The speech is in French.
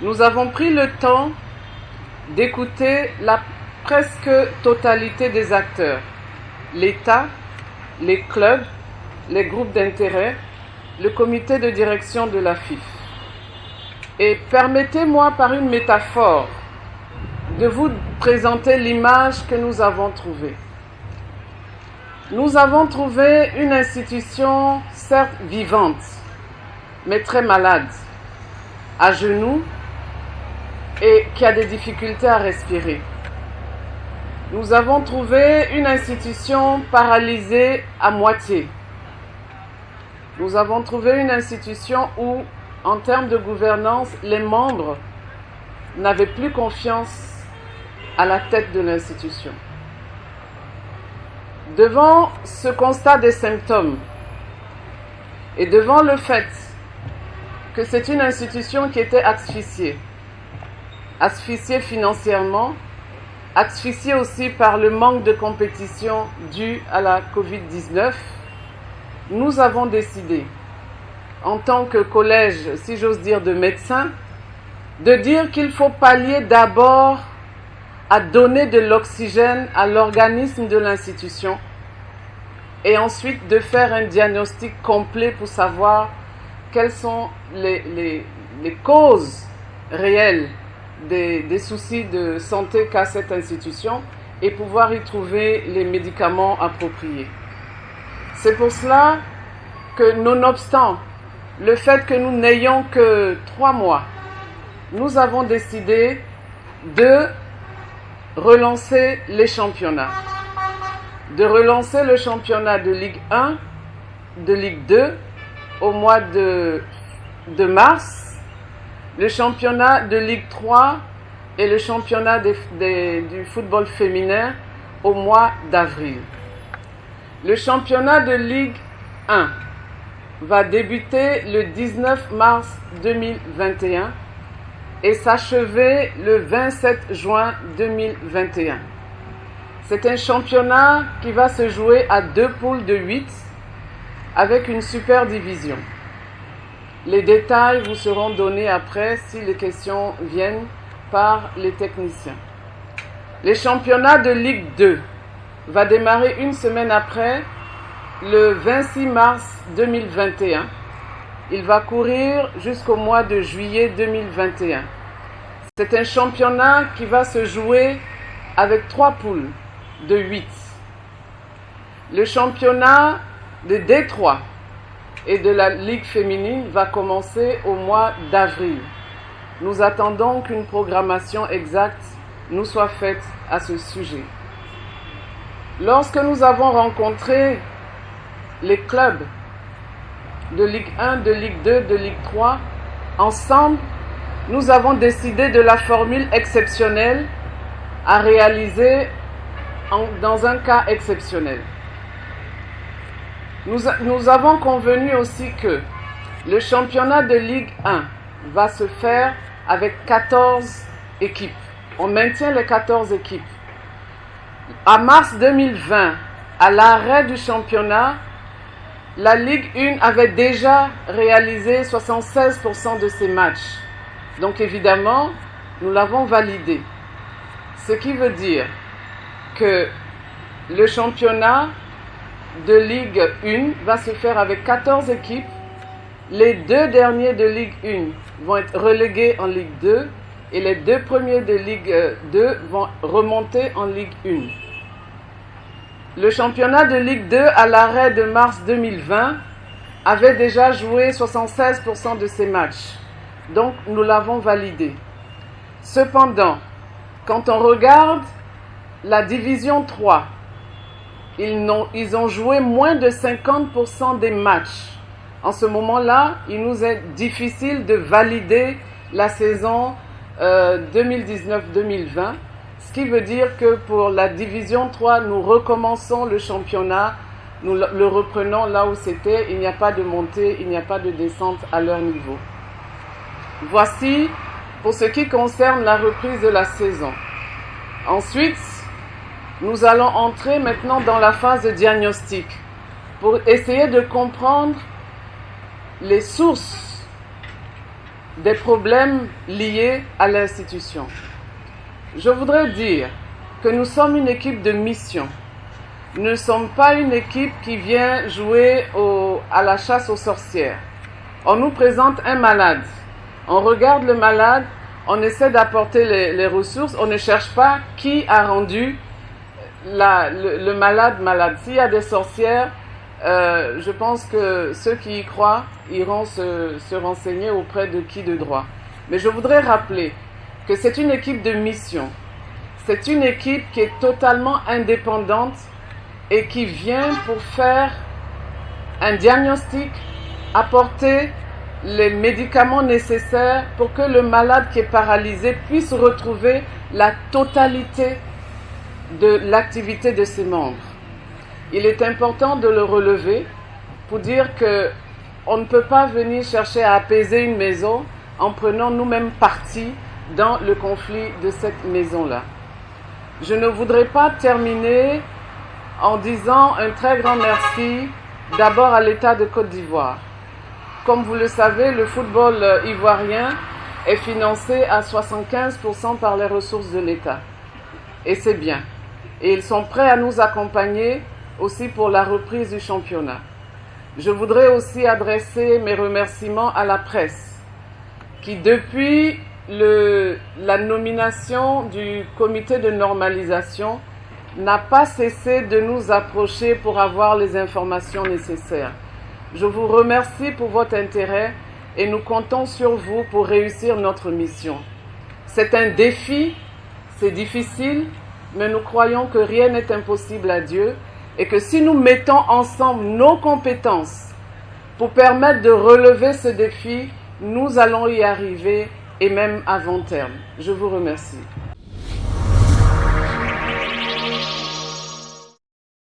Nous avons pris le temps d'écouter la presque totalité des acteurs, l'État, les clubs, les groupes d'intérêt, le comité de direction de la FIF. Et permettez-moi par une métaphore de vous présenter l'image que nous avons trouvée. Nous avons trouvé une institution certes vivante, mais très malade, à genoux et qui a des difficultés à respirer. Nous avons trouvé une institution paralysée à moitié. Nous avons trouvé une institution où, en termes de gouvernance, les membres n'avaient plus confiance à la tête de l'institution. Devant ce constat des symptômes et devant le fait que c'est une institution qui était asphyxiée financièrement, asphyxiée aussi par le manque de compétition dû à la Covid-19, nous avons décidé, en tant que collège, si j'ose dire, de médecins, de dire qu'il faut pallier d'abord à donner de l'oxygène à l'organisme de l'institution et ensuite de faire un diagnostic complet pour savoir quelles sont les causes réelles des soucis de santé qu'a cette institution et pouvoir y trouver les médicaments appropriés. C'est pour cela que, nonobstant le fait que nous n'ayons que 3 mois, nous avons décidé de relancer les championnats. De relancer le championnat de Ligue 1, de Ligue 2 au mois de mars, le championnat de Ligue 3 et le championnat du football féminin au mois d'avril. Le championnat de Ligue 1 va débuter le 19 mars 2021 et s'achever le 27 juin 2021. C'est un championnat qui va se jouer à 2 poules de 8 avec une super division. Les détails vous seront donnés après si les questions viennent par les techniciens. Le championnat de Ligue 2 va démarrer une semaine après, le 26 mars 2021. Il va courir jusqu'au mois de juillet 2021. C'est un championnat qui va se jouer avec 3 poules de 8. Le championnat de D3 et de la Ligue féminine va commencer au mois d'avril. Nous attendons qu'une programmation exacte nous soit faite à ce sujet. Lorsque nous avons rencontré les clubs de Ligue 1, de Ligue 2, de Ligue 3, ensemble, nous avons décidé de la formule exceptionnelle à réaliser dans un cas exceptionnel. Nous avons convenu aussi que le championnat de Ligue 1 va se faire avec 14 équipes. On maintient les 14 équipes. En mars 2020, à l'arrêt du championnat, la Ligue 1 avait déjà réalisé 76% de ses matchs. Donc évidemment, nous l'avons validé. Ce qui veut dire que le championnat de Ligue 1 va se faire avec 14 équipes. Les 2 derniers de Ligue 1 vont être relégués en Ligue 2 et les 2 premiers de Ligue 2 vont remonter en Ligue 1. Le championnat de Ligue 2 à l'arrêt de mars 2020 avait déjà joué 76% de ses matchs. Donc nous l'avons validé. Cependant, quand on regarde la division 3, ils ont joué moins de 50% des matchs. En ce moment-là, il nous est difficile de valider la saison 2019-2020, ce qui veut dire que pour la division 3, nous recommençons le championnat, nous le reprenons là où c'était, il n'y a pas de montée, il n'y a pas de descente à leur niveau. Voici pour ce qui concerne la reprise de la saison. Ensuite, nous allons entrer maintenant dans la phase de diagnostic pour essayer de comprendre les sources des problèmes liés à l'institution. Je voudrais dire que nous sommes une équipe de mission. Nous ne sommes pas une équipe qui vient jouer à la chasse aux sorcières. On nous présente un malade. On regarde le malade, on essaie d'apporter les ressources, on ne cherche pas qui a rendu le malade malade. S'il y a des sorcières, je pense que ceux qui y croient iront se renseigner auprès de qui de droit. Mais je voudrais rappeler que c'est une équipe de mission. C'est une équipe qui est totalement indépendante et qui vient pour faire un diagnostic, apporter les médicaments nécessaires pour que le malade qui est paralysé puisse retrouver la totalité de l'activité de ses membres. Il est important de le relever pour dire que on ne peut pas venir chercher à apaiser une maison en prenant nous-mêmes parti dans le conflit de cette maison-là. Je ne voudrais pas terminer en disant un très grand merci d'abord à l'État de Côte d'Ivoire. Comme vous le savez, le football ivoirien est financé à 75% par les ressources de l'État. Et c'est bien. Et ils sont prêts à nous accompagner aussi pour la reprise du championnat. Je voudrais aussi adresser mes remerciements à la presse qui, depuis la nomination du comité de normalisation, n'a pas cessé de nous approcher pour avoir les informations nécessaires. Je vous remercie pour votre intérêt et nous comptons sur vous pour réussir notre mission. C'est un défi, c'est difficile, mais nous croyons que rien n'est impossible à Dieu et que si nous mettons ensemble nos compétences pour permettre de relever ce défi, nous allons y arriver et même avant terme. Je vous remercie.